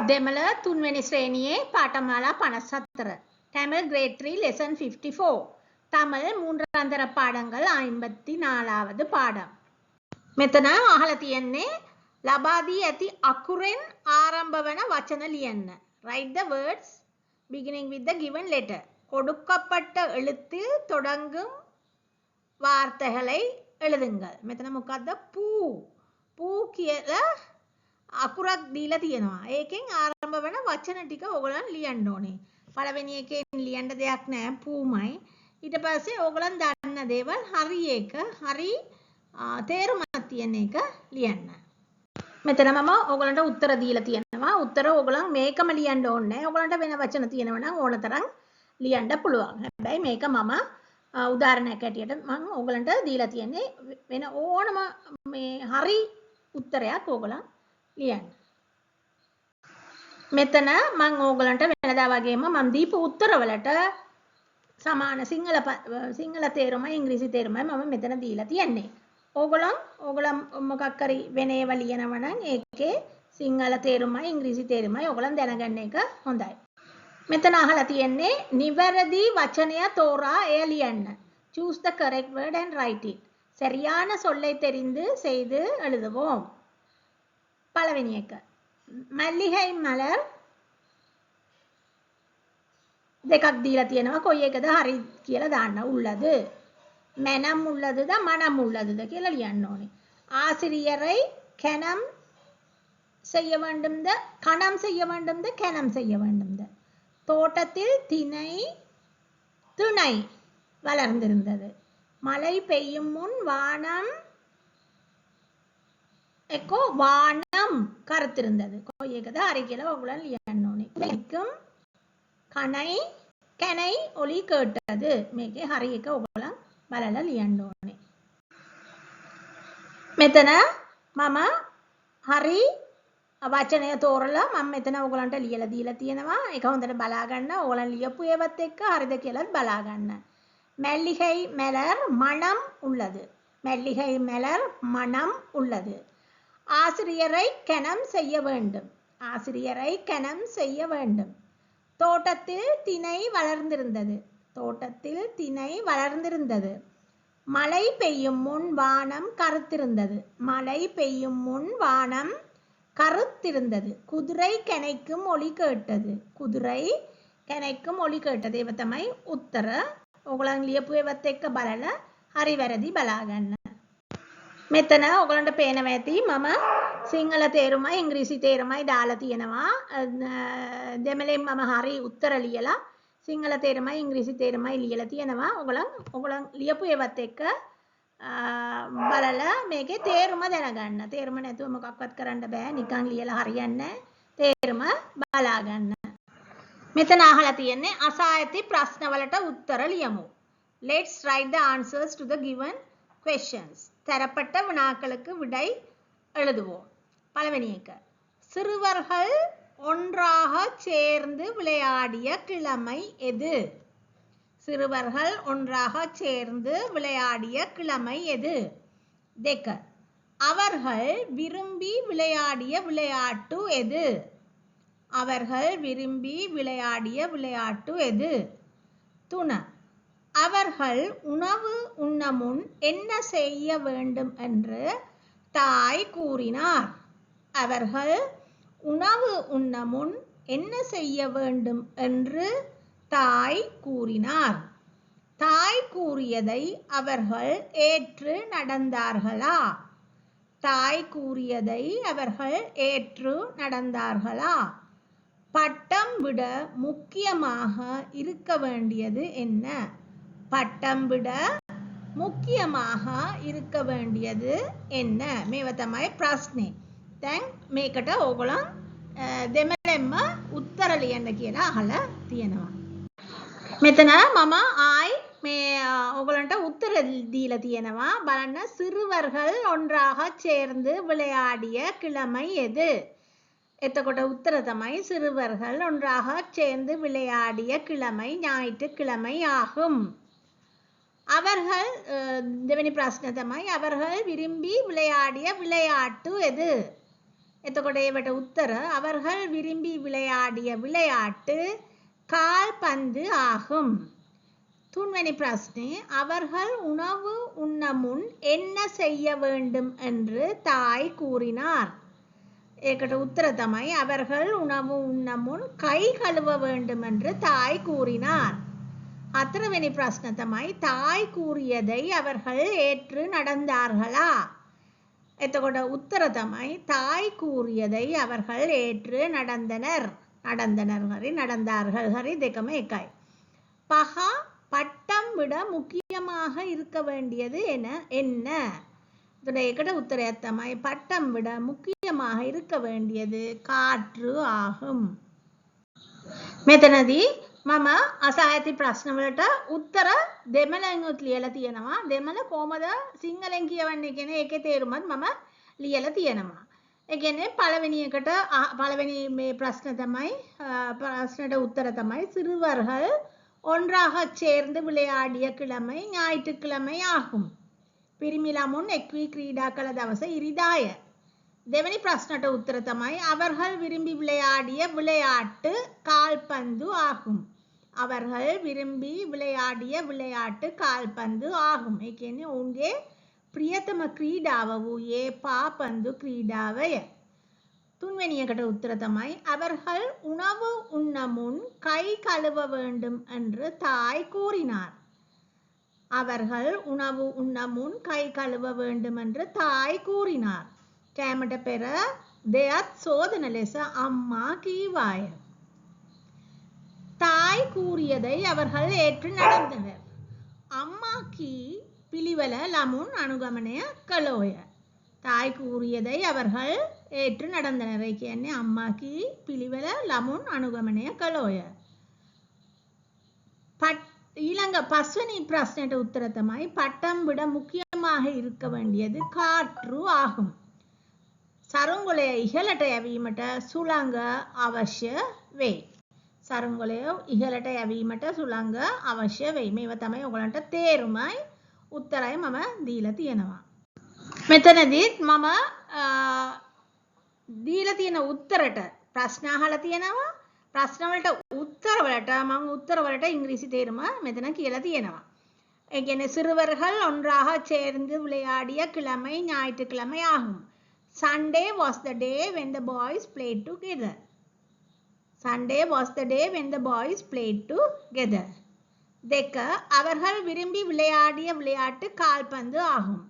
දෙමළ තුන්වෙනි ශ්‍රේණියේ පාඨමාලා 54 Tamil grade 3 lesson 54 Tamil மூன்றாந்தர பாடங்கள் 54வது පාඩම්. මෙතන අහලා තියෙන්නේ ලබා දී ඇති අකුරෙන් ආරම්භ වන වචන ලියන්න. Write the words beginning with the given letter. கொடுக்கப்பட்ட எழுத்தில் தொடங்கும் வார்த்தைகளை எழுதுங்கள். මෙතන මොකද්ද? පූ කියලා අකුරක් දීලා තියෙනවා. ඒකෙන් ආරම්භ වෙන වචන ටික ඕගොල්ලන් ලියන්න ඕනේ. පළවෙනි එකෙන් ලියන්න දෙයක් නැහැ පූමයි. ඊට පස්සේ ඕගොල්ලන් දන්න දේවල් හරි එක හරි තේරුමක් තියෙන එක ලියන්න. මෙතන මම ඕගොල්ලන්ට උත්තර දීලා තියෙනවා. උත්තර ඕගොල්ලන් මේකම ලියන්න ඕනේ නැහැ. ඕගොල්ලන්ට වෙන වචන තියෙනවා නම් ඕන තරම් ලියන්න පුළුවන්. හැබැයි මේක මම උදාහරණයක් ඇටියට මම ඕගොල්ලන්ට දීලා තියෙන්නේ වෙන ඕනම මේ හරි උත්තරයක් ඕගොල්ලන් ලියන්න. මෙතන මම ඕගලන්ට වෙනදා වගේම මම දීපු උත්තරවලට සමාන සිංහල තේරුමයි ඉංග්‍රීසි තේරුමයි මම මෙතන දීලා තියන්නේ. ඕගලන් මොකක් හරි වෙන ඒවා ලියනවා නම් ඒකේ සිංහල තේරුමයි ඉංග්‍රීසි තේරුමයි ඕගලන් දැනගන්න එක හොඳයි. මෙතන අහලා තියෙන්නේ නිවැරදි වචනය තෝරා එය ලියන්න. Choose the correct word and write it. சரியான சொல்லை தெரிந்து செய்து எழுதுவோம். பலவெனி එක මල්ලිහை මලර් දෙකක් දීලා තියෙනවා. කොයි එකද හරි කියලා දාන්න. உள்ளது මනම් உள்ளதுද மனம் உள்ளதுද කියලා ලියන්න ඕනේ. ஆசிரியரை கணம் செய்ய வேண்டும்ද கணம் செய்ய வேண்டும்ද கணம் செய்ய வேண்டும்ද. தோட்டத்தில் திணை வளர்ந்திருந்தது. மழை பெய்யும் முன் வானம் එක්කෝ වානම් කරතිருந்தது. කොයි එකද හරි කියලා ඔයගොල්ලන් ලියන්න ඕනේ. මේකම් කණයි ඔලි කටද. මේකේ හරි එක ඔයගොල්ලන් බලලා ලියන්න ඕනේ. මෙතන මම හරි වචනය තෝරලා මම මෙතන ඔයගොල්ලන්ට ලියලා දීලා තියෙනවා. ඒක හොඳට බලා ගන්න. ඔයගොල්ලන් ලියපු ඒවත් එක්ක හරිද කියලාත් බලා ගන්න. மல்லிகை மலர் மனம் உள்ளது. மல்லிகை மலர் மனம் உள்ளது. ஆசிரியரை கணம் செய்ய வேண்டும். ஆசிரியரை கணம் செய்ய வேண்டும். தோட்டத்தில் திணை வளர்ந்திருந்தது. தோட்டத்தில் திணை வளர்ந்திருந்தது. மழை பெய்யும் முன் வானம் கருத்திருந்தது. மழை பெய்யும் முன் வானம் கருத்திருந்தது. குதிரை கனைக்கும் ஒலி கேட்டது. குதிரை කැනෙක්කම ඔලි කටද. ඒව තමයි උත්තර. ඕගොල්ලන් ලියපු ඒවත් එක්ක බලලා හරි වැරදි බලා ගන්න. මෙතන ඔයගලන්ට පේනවා ඇති මම සිංහල තේරුමයි ඉංග්‍රීසි තේරුමයි දාලා තියෙනවා. දෙමළෙන් මම හරි උත්තර ලියලා සිංහල තේරුමයි ඉංග්‍රීසි තේරුමයි ලියලා තියෙනවා. ඔයගලන් ලියපු ඒවත් එක්ක බලලා මේකේ තේරුම දැනගන්න. තේරුම නැතුව මොකක්වත් කරන්න බෑ. නිකන් ලියලා හරියන්නේ නැහැ. තේරුම බලා ගන්න. මෙතන අහලා තියෙන්නේ අසා ඇති ප්‍රශ්න වලට උත්තර ලියමු. Let's write the answers to the given questions. தரப்பட்ட வினாக்களுக்கு விடை எழுதுவோம். பலவெனி එක. சிறுவர்கள் ஒன்றாக சேர்ந்து விளையாடிய கிழமை எது? சிறுவர்கள் ஒன்றாக சேர்ந்து விளையாடிய கிழமை எது? දෙක. அவர்கள் விரும்பி விளையாடிய விளையாட்டு எது? அவர்கள் விரும்பி விளையாடிய விளையாட்டு எது? 3. அவர்கள் உணவு உண்ண முன் என்ன செய்ய வேண்டும் என்று தாய் கூறினார். அவர்கள் உணவு உண்ண முன் என்ன செய்ய வேண்டும் என்று தாய் கூறினார். தாய் கூறியதை அவர்கள் ஏற்று நடந்தார்களா? தாய் கூறியதை அவர்கள் ஏற்று நடந்தார்களா? பட்டம் விட முக்கியமாக இருக்க வேண்டியது என்ன? பட்டம் விட මුඛ්‍යමාහ ඉරක வேண்டியது என்ன? මේව තමයි ප්‍රශ්නේ. දැන් මේකට ඕගොල්ලන් දෙමළෙන්ම උත්තර ලියන්න කියලා අහලා තියෙනවා. මෙතන මම ආයි මේ ඕගොල්ලන්ට උත්තර දීලා තියෙනවා. බලන්න சிறுவர்கள் ஒன்றாக சேர்ந்து விளையாடிய கிழமை எது? එතකොට උත්තර තමයි சிறுவர்கள் ஒன்றாக சேர்ந்து விளையாடிய கிழமை ஞாயிற்றுக்கிழமை ஆகும். அவர்கள் දෙවෙනි ප්‍රශ්න තමයි அவர்கள் விரும்பி விளையாடிய விளையாட்டு எது? එතකොට ඒවට උත්තර அவர்கள் விரும்பி விளையாடிய விளையாட்டு கால்பந்து ஆகும். துன்வெனி பிரශ්නේ அவர்கள் உணவு உண்ண முன் என்ன செய்ய வேண்டும் என்று தாய் கூறினார். ඒකට උත්තර තමයි அவர்கள் உணவு உண்ண முன் கை கழுவ வேண்டும் என்று தாய் கூறினார். හතරවෙනි ප්‍රශ්න තමයි தாய் கூறியதை அவர்கள் ஏற்று நடந்தார்களா? එතකොට උත්තර තමයි தாய் கூறியதை அவர்கள் ஏற்று நடந்தனர். හරි நடந்தார்கள் හරි දෙකම එකයි. පහ பட்டம் விட முக்கியமாக இருக்க வேண்டியது என்ன? ඒකට උත්තරයක් තමයි பட்டம் விட முக்கியமாக இருக்க வேண்டியது කාට්ටු ஆகும். මෙතනදී මම අසා ඇති ප්‍රශ්න වලට උත්තර දෙමළෙන් ලියලා තියෙනවා. දෙමළ කොහමද සිංහලෙන් කියවන්නේ කියන එකේ තේරුමත් මම ලියලා තියෙනවා. ඒ කියන්නේ පළවෙනි මේ ප්‍රශ්න තමයි ප්‍රශ්නට උත්තර තමයි சிறுவர்கள் ஒன்றாக சேர்ந்து விளையாடிய கிழமை ஞாயிற்றுக்கிழமை ஆகும். පිරිමි ළමුන් එක්වී ක්‍රීඩා කළ දවස ඉරිදාය. දෙවැනි ප්‍රශ්නට උත්තර තමයි அவர்கள் விரும்பி விளையாடிய விளையாட்டு கால்பந்து ஆகும். அவர்கள் விரும்பி விளையாடிய விளையாட்டு கால்பந்து ஆகும். ඒ කියන්නේ ඔවුන්ගේ ප්‍රියතම ක්‍රීඩාව වූයේ පාපන්දු ක්‍රීඩාවය. තුන්වෙනි එකට උත්තර තමයි அவர்கள் உணவு உண்ண முன் கை கழுவ வேண்டும் என்று தாய் கூறினார். அவர்கள் உணவு உண்ண முன் கை கழுவ வேண்டும் என்று தாய் கூறினார். කෑමට පෙර දෙයත් සෝදන ලෙස අම්මා කීවාය. தாய் கூறியதை அவர்கள் ஏற்று நடந்தனர். අම්මා කී පිළිවෙල ළමුන් අනුගමනය කළෝය. தாய் கூறியதை அவர்கள் ஏற்று நடந்தனர். ඒ කියන්නේ අම්මා කී පිළිවෙල ළමුන් අනුගමනය කළෝය. ඊළඟ පස්වෙනි ප්‍රශ්නයට උත්තර තමයි பட்டம் விட முக்கியமாக இருக்க வேண்டியது කාට්ටු ஆகும். සරුංගලය ඉහළට යැවීමට සුළඟ අවශ්‍ය වෙයි. සරුංගලය ඉහළට යැවීමට සුළඟ අවශ්‍ය වෙයි. මේව තමයි ඔයගලන්ට තේරුමයි උත්තරයි මම දීලා තියෙනවා. මෙතනදිත් මම දීලා තියෙන උත්තරට ප්‍රශ්න අහලා තියෙනවා. ප්‍රශ්න වලට උත්තර වලට මම උත්තර වලට ඉංග්‍රීසි තේරුම මෙතන කියලා තියෙනවා. ඒ කියන්නේ சிறுவர்கள் ஒன்றாக சேர்ந்து விளையாடிய கிழமை ஞாயிற்றுக்கிழமை ஆகும். Sunday was the day when the boys played together. Sunday was the day when the boys played together. දෙක அவர்கள் விரும்பி விளையாடிய விளையாட்டு கால்பந்து ஆகும்.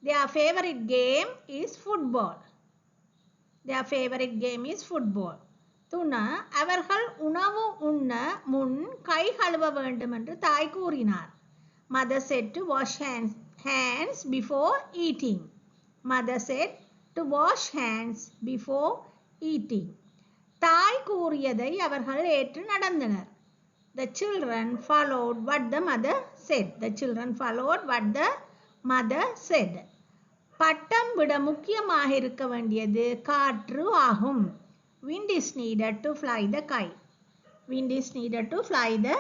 Their favorite game is football. Their favorite game is football. துண அவர்கள் உணவு உண்ண முன் கை கழுவ வேண்டும் என்று தாய் கூறினார். Mother said to wash hands before eating. Mother said to wash hands before eating. தாய் கூறியதை அவர்கள் ஏற்று நடந்தனர். The children followed what the mother said. The children followed what the mother said. பட்டம் விட முக்கியமாக இருக்க வேண்டியது காற்று ஆகும். Wind is needed to fly the kite. Wind is needed to fly the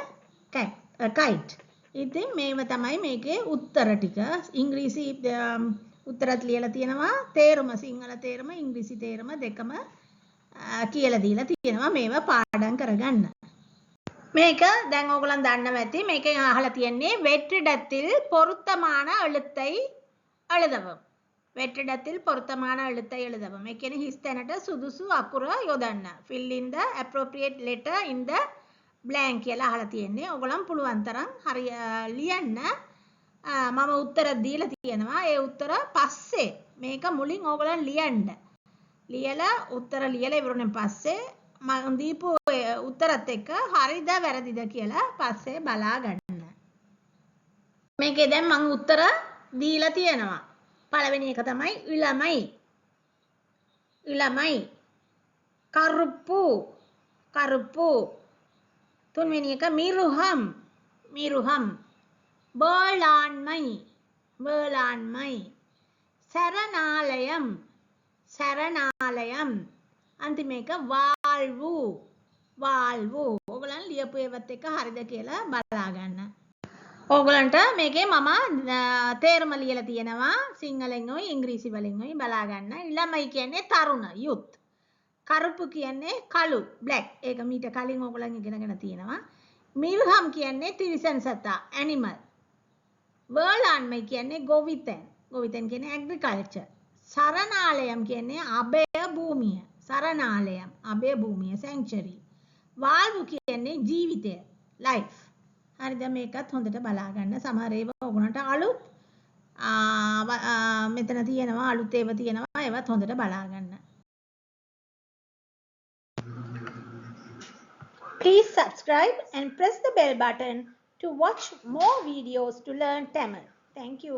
kite. ඉතින් මේව තමයි මේකේ උත්තර ටික. ඉංග්‍රීසි උත්තරත් ලියලා තියෙනවා. තේරුම සිංහල තේරුම ඉංග්‍රීසි තේරුම දෙකම කියලා දීලා තියෙනවා. මේව පාඩම් කරගන්න. මේක දැන් ඕගොල්ලන් දන්නවා ඇති. මේකෙන් අහලා තියෙන්නේ வெற்றிடத்தில் பொருத்தமான எழுத்தை எழுதவும். வெற்றிடத்தில் பொருத்தமான எழுத்தை எழுதவும். ඒ කියන්නේ හිස් තැනට සුදුසු අකුර යොදන්න. Fill in the appropriate letter in the blank කියලා අහලා තියෙන්නේ. ඕගොල්ලන් පුළුවන් තරම් හරි ලියන්න. මම උත්තර දීලා තියෙනවා. ඒ උත්තර පස්සේ මේක මුලින් ඕගොල්ලන් ලියන්න. ලියලා උත්තර ලියලා ඉවරුනේ පස්සේ මම දීපු උත්තරත් එක්ක හරිද වැරදිද කියලා පස්සේ බලා ගන්න. මේකේ දැන් මම උත්තර දීලා තියෙනවා. පළවෙනි එක තමයි ඉළමයි. ඉළමයි. කරුප්පු. කරුප්පු. තුන්වෙනි එක මිරුහම්. මිරුහම්. බෝලාන්මයි. බෝලාන්මයි. සරණාලයම්. සරණාලයම්. අන්තිම එක වාල්වු. වාල්වු. ඔයගොල්ලන් ලියපු ඒවත් එක හරිද කියලා බලා ගන්න. ඕගලන්ට මේකේ මම තේරුම ලියලා තියෙනවා සිංහලෙන් උයි ඉංග්‍රීසි වලින් උයි බලා ගන්න. ළමයි කියන්නේ තරුණ youth. කරුපු කියන්නේ කළු black. ඒක මීට කලින් ඕගලන් ඉගෙනගෙන තියෙනවා. මිල්හම් කියන්නේ තිරිසන් සතා animal. වර්ලාන්මයි කියන්නේ ගොවිතැන්. ගොවිතැන් කියන්නේ agriculture. සරණාලයම් කියන්නේ අභය භූමිය. සරණාලයම් අභය භූමිය sanctuary. වාල්වු කියන්නේ ජීවිතය life. හරිද මේකත් හොඳට බලා ගන්න. සමහර ඒවා ඔයගොල්ලන්ට අලුත් මෙතන තියෙනවා අලුත් ඒවා තියෙනවා ඒවත් හොඳට බලා ගන්න. Please subscribe and press the bell button to watch more videos to learn Tamil. Thank you.